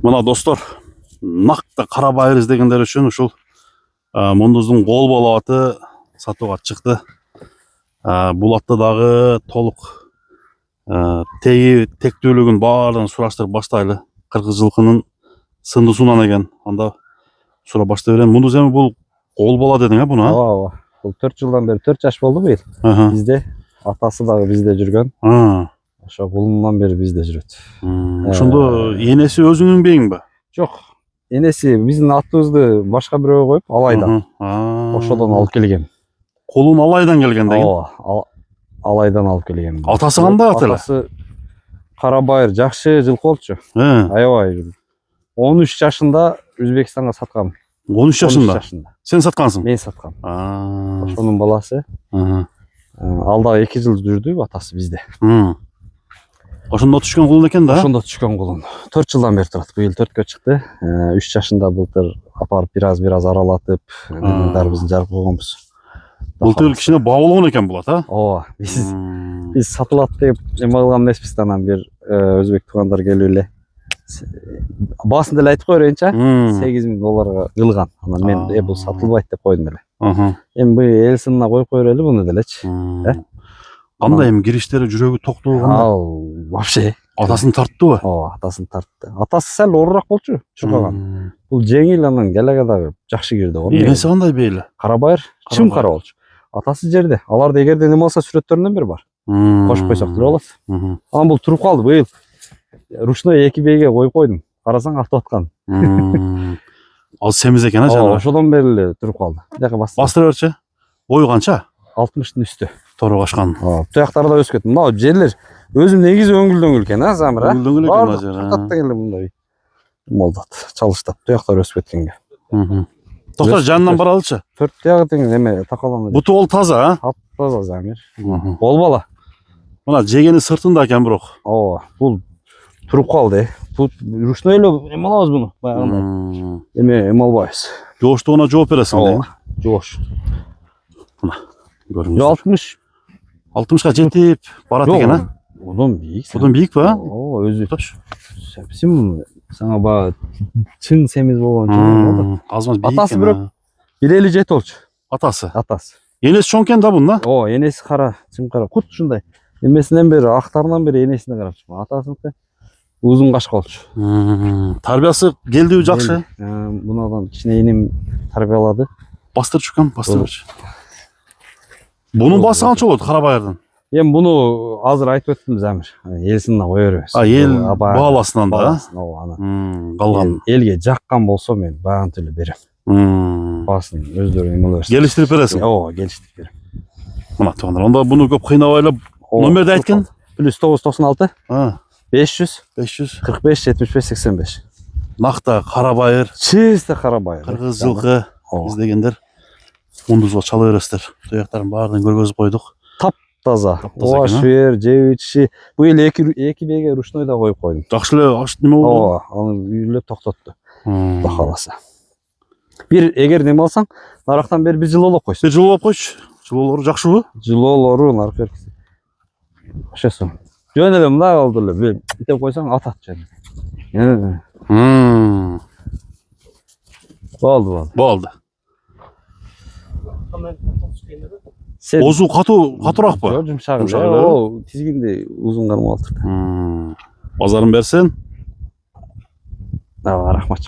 Мына достор, нақты Карабайыр издегендер үшін ушул мундуздун кол бала аты сатууга чыкты. Бул атты дагы толук тектүүлүгүн баарын сураштырып баштайлы. Кыргыз жылкынын сындысунан экен. Анда сурап баштай берем. Мундуз эми бул кол бала дедиң, буну? Ооба. Бул 4 жылдан бери 4 жаш болду быйыл. Бизде атасы дагы бизде жүргөн. Ошо булундан бери бизде жүрөт. Ошондо энеси өзүңүн бейиңби? Жок. Энеси биздин атыбызды башка бирөөгө коюп, Алайдан. Ошодон алып келген. Колун Алайдан келген деген? Ооба. Алайдан алып келген. Атасы кандай аты эле? Атасы Карабайыр, жакшы жылкы болчу. Аябай. 13 жашында Өзбекстанга саткам. 13 жашында? Сен саткансың? Мен саткам. Ошонун баласы. Алдагы 2 жыл жүрдү атасы бизде. Ошондо түшкөн кулун экен да? Ошондо түшкөн кулун. 4 жылдан бери турат. Быйыл 4кө чыкты. 3 жашында былтыр апарып бир аз аралатып, баарыбызды жарып койгонбуз. Былтыр кичине баа болгон экен бул ат, Ооба. Биз сатылат деп эме кылган эмеспиз, анан бир өзбек туугандар келип эле баасын деле айтып кое берейинчи, $8.000 кылган. Анан мен бул сатылбайт деп койдум эле. Эми быйыл эл сынына коюп кое берели буну делечи. Кандай эми кириштери жүрөгү токтоо кандай? Ал вообще Атасын тарттыбы? Ооба, атасын тартты. Атасы сәл оорурак болчу, чуркаган. Бул жеңил, анан келеге дагы жакшы кирди го. Энеси кандай бейли? Карабайыр, чым кара болчу. Атасы жерде. Аларды эгерде неме болсо сүрөттөрүнөн бери бар. Кошуп койсок деле болот. Анан бул туруп калды быйыл. Ручной 2 бейге коюп койдум. Карасаң атып аткан. Ал семиз экен, жана. Ошодон бери эле туруп калды. Жака Бастыра берчи. Бою канча? 60-тын үстү. Тору качкан. Туяктары да өскөт. Мына жерлер өзүм негизи өңгүлдөңгүл экен, Замир, Өңгүлдөңгүл экен ажыр. Каттан келе мындай. Молдат, чалыштап, туяктары өсүп кеткенге. Токтор, жанынан баралычы. 4 туягы тең эме такаланды. Буту ол таза, Таза, Замир. Бол бала. Мына жегени сыртында экен бирок. Ооба, бул туруп калды. Тут ручной эле эме алабыз буну, баягындай. Эме албайбыз. Жооштугуна жооп бересиң, Ооба, жоош. Мына көрүңүздөр. 60 60га жетип барат экен, Одан бийик. Одан бийик ба? Ооба, өзү. Сен саңа баа чың семиз болгон. Азмаз бийик. Атасы бирок 1,57 болчу. Атасы. Энеси чоң экен да бунда? Ооба, энеси кара, чың кара. Кут ушундай. Эмесинен бери, актарынан бери энесине карапчы. Атасыныкы узун кашка болчу. Тарбиясы келдиби жакшы? Бунадан кичине энем тарбиялады. Бастырчукам, бастырчу. Бунун баасы канча болот Карабайырдын? Эми буну азыр айтып өттүм, Замир. Эл сынына кое беребиз. Эл бааласынан да? Ооба, Калган. Элге жаккан болсо мен багынтып эле берем. Баасын өздөрү эме берсин. Келиштирип бересиң? Ооба, келиштирип берем. Мына туугандар, онда буну көп кыйнабай эле номерди айткын. +996 500 45 75 85. Накта Карабайыр. Чисто Карабайыр. Кыргыз жылкы издегендер мундузга чала бересиздер. Туяктарын баарын көргөзүп койдук. Таза. Ооба, швер, жебичи. Быйыл 2 бейге ручной да коюп койдум. Жакшы эле неме болду? Ооба, аны үйлөп токтотту. Кудай кааласа. Бир эгер неме алсаң, нарактан бери 1 жыл болуп койсун. 1 жыл болуп койчу. Жылоолору жакшыбы? Жылоолору наркы. Ошосу. Жөн эле мындай болду эле. Бир деп койсоң атат жөн. Болду. Озу катуураакпы? Жок, жумшак. О, тизгинди узун кармалып турду. Базарын берсен. Рахмат.